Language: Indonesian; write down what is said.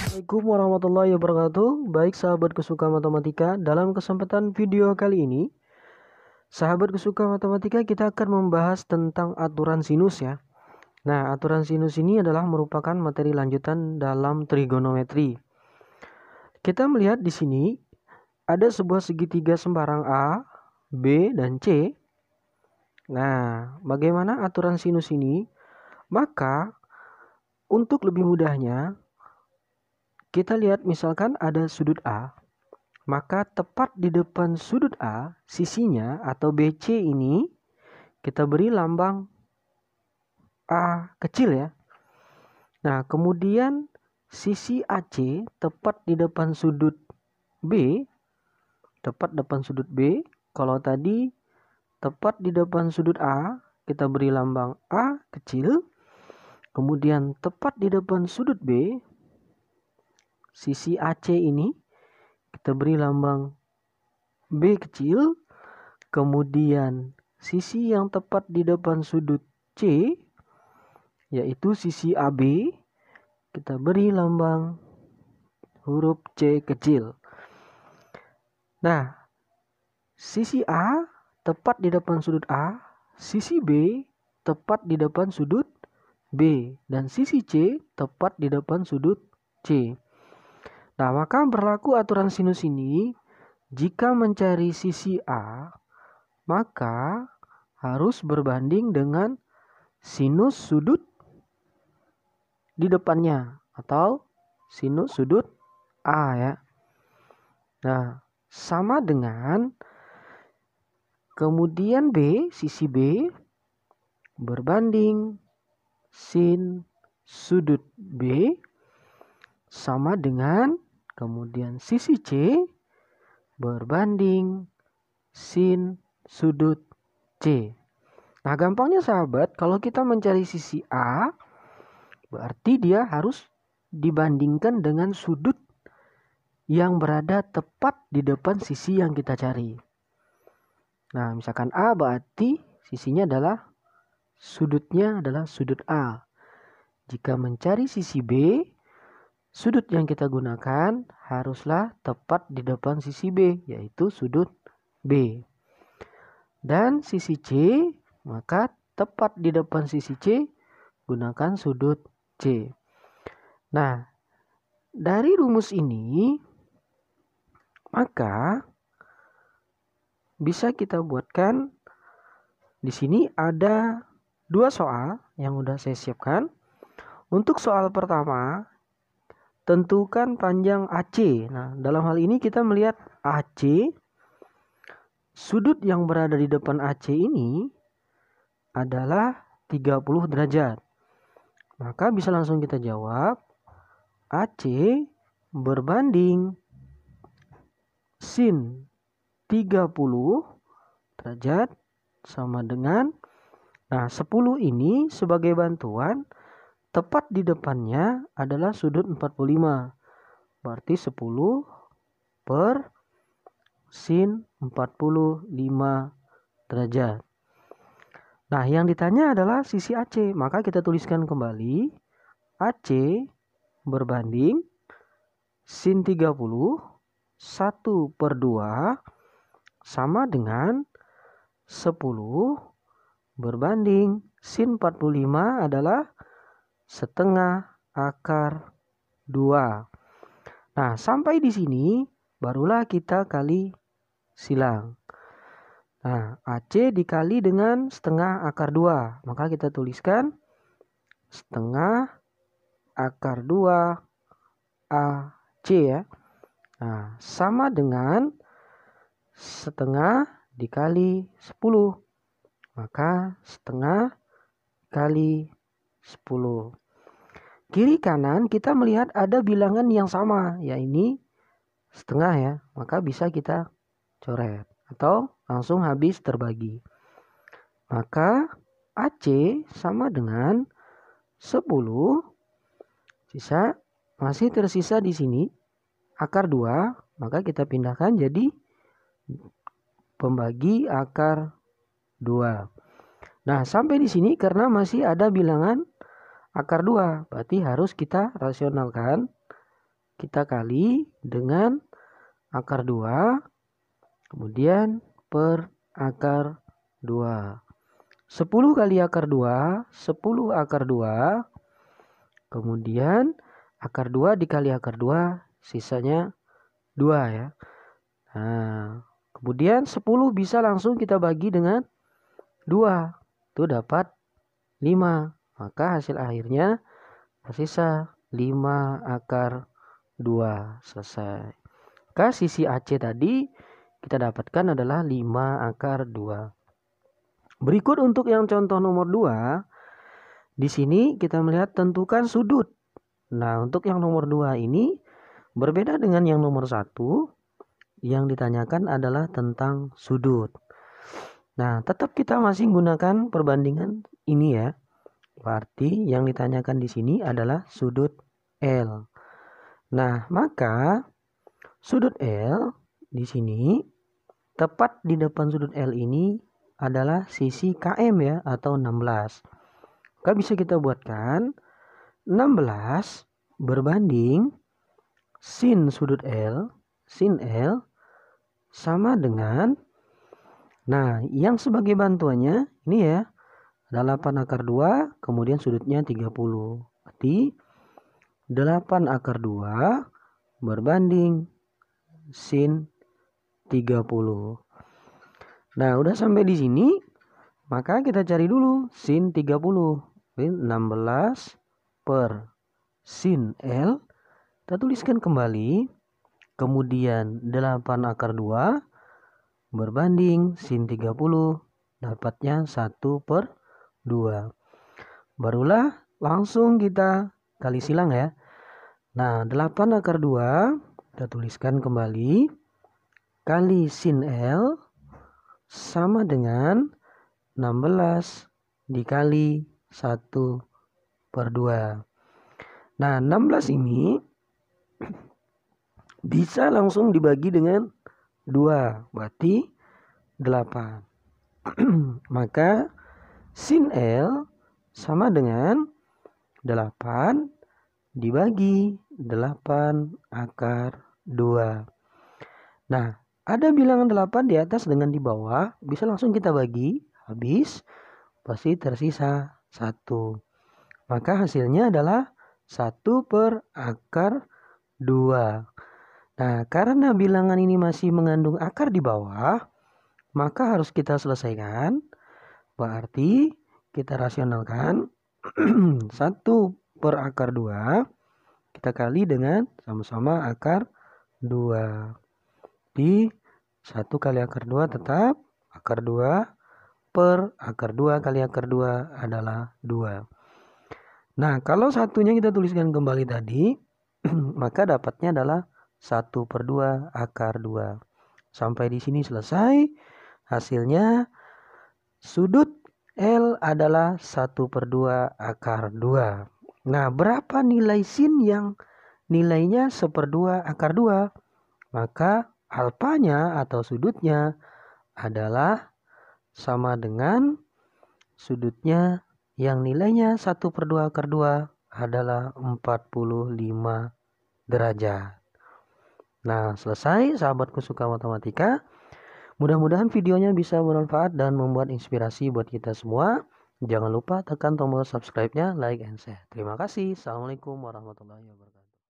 Assalamualaikum warahmatullahi wabarakatuh. Baik sahabatku suka matematika, dalam kesempatan video kali ini, sahabatku suka matematika, kita akan membahas tentang aturan sinus ya. Nah, aturan sinus ini adalah merupakan materi lanjutan dalam trigonometri. Kita melihat di sini ada sebuah segitiga sembarang A, B, dan C. Nah, bagaimana aturan sinus ini? Maka untuk lebih mudahnya, kita lihat misalkan ada sudut A, maka tepat di depan sudut A, sisinya atau BC ini kita beri lambang A kecil ya. Nah, kemudian sisi AC tepat di depan sudut B, tepat depan sudut B. Kalau tadi tepat di depan sudut A, kita beri lambang A kecil. Kemudian tepat di depan sudut B, sisi AC ini kita beri lambang B kecil. Kemudian sisi yang tepat di depan sudut C, yaitu sisi AB, kita beri lambang huruf C kecil. Nah, sisi A tepat di depan sudut A, sisi B tepat di depan sudut B, dan sisi C tepat di depan sudut C. Nah, maka berlaku aturan sinus ini, jika mencari sisi A, maka harus berbanding dengan sinus sudut di depannya atau sinus sudut A ya. Nah, sama dengan kemudian B, sisi B berbanding sin sudut B sama dengan kemudian sisi C berbanding sin sudut C. Nah, gampangnya sahabat, kalau kita mencari sisi A, berarti dia harus dibandingkan dengan sudut yang berada tepat di depan sisi yang kita cari. Nah, misalkan A berarti sisinya adalah sudutnya adalah sudut A. Jika mencari sisi B, sudut yang kita gunakan haruslah tepat di depan sisi B, yaitu sudut B. Dan sisi C, maka tepat di depan sisi C, gunakan sudut C. Nah, dari rumus ini, maka bisa kita buatkan di sini ada dua soal yang udah saya siapkan. Untuk soal pertama, tentukan panjang AC. Nah, dalam hal ini kita melihat AC, sudut yang berada di depan AC ini adalah 30 derajat. Maka bisa langsung kita jawab, AC berbanding sin 30 derajat sama dengan, nah 10 ini sebagai bantuan, tepat di depannya adalah sudut 45. Berarti 10 per sin 45 derajat. Nah, yang ditanya adalah sisi AC. Maka kita tuliskan kembali, AC berbanding sin 30 1 per 2 sama dengan 10 berbanding sin 45 adalah setengah akar 2. Nah, sampai di sini barulah kita kali silang. Nah, AC dikali dengan setengah akar 2. Maka kita tuliskan setengah akar 2 AC ya. Nah, sama dengan setengah dikali 10. Maka setengah kali 10. Kiri kanan kita melihat ada bilangan yang sama, yaitu setengah ya. Maka bisa kita coret atau langsung habis terbagi. Maka AC sama dengan 10, sisa masih tersisa di sini akar 2, maka kita pindahkan jadi pembagi akar 2. Nah, sampai di sini karena masih ada bilangan akar 2, berarti harus kita rasionalkan kita kali dengan akar 2, kemudian per akar 2. 10 kali akar 2, 10 akar 2, kemudian akar 2 dikali akar 2, sisanya 2 ya. Nah, kemudian 10 bisa langsung kita bagi dengan 2. Itu dapat 5. Maka hasil akhirnya tersisa 5 akar 2. Selesai. Maka sisi AC tadi kita dapatkan adalah 5 akar 2. Berikut untuk yang contoh nomor 2. Di sini kita melihat tentukan sudut. Nah, untuk yang nomor 2 ini berbeda dengan yang nomor 1. Yang ditanyakan adalah tentang sudut. Nah, tetap kita masih menggunakan perbandingan ini ya. Berarti yang ditanyakan di sini adalah sudut L. Nah, maka sudut L di sini tepat di depan sudut L ini adalah sisi KM ya, atau 16. Maka bisa kita buatkan 16 berbanding sin sudut L, sin L sama dengan, nah yang sebagai bantuannya ini ya, ada 8 akar 2, kemudian sudutnya 30. Berarti 8 akar 2 berbanding sin 30. Nah, udah sampai di sini, maka kita cari dulu sin 30. 16 per sin L. Kita tuliskan kembali. Kemudian 8 akar 2 berbanding sin 30. Dapatnya 1 per 2. Barulah langsung kita kali silang ya. Nah, 8 akar 2 kita tuliskan kembali. Kali sin L sama dengan 16 dikali 1 per 2. Nah, 16 ini bisa langsung dibagi dengan 2. Berarti 8. Maka sin L sama dengan 8 dibagi 8 akar 2. Nah, ada bilangan 8 di atas dengan di bawah. Bisa langsung kita bagi. Habis. Pasti tersisa 1. Maka hasilnya adalah 1 per akar 2. Nah, karena bilangan ini masih mengandung akar di bawah, maka harus kita selesaikan. Berarti kita rasionalkan 1 per akar 2 kita kali dengan sama-sama akar 2. Di 1 kali akar 2 tetap akar 2 per akar 2 kali akar 2 adalah 2. Nah, kalau satunya kita tuliskan kembali tadi, maka dapatnya adalah 1 per 2 akar 2. Sampai di sini selesai. Hasilnya sudut L adalah 1 per 2 akar 2. Nah, berapa nilai sin yang nilainya 1/2 akar 2? Maka alfanya atau sudutnya adalah sama dengan sudutnya yang nilainya 1/2 akar 2 adalah 45 derajat. Nah, selesai sahabatku suka matematika. Mudah-mudahan videonya bisa bermanfaat dan membuat inspirasi buat kita semua. Jangan lupa tekan tombol subscribe-nya, like and share. Terima kasih. Assalamualaikum warahmatullahi wabarakatuh.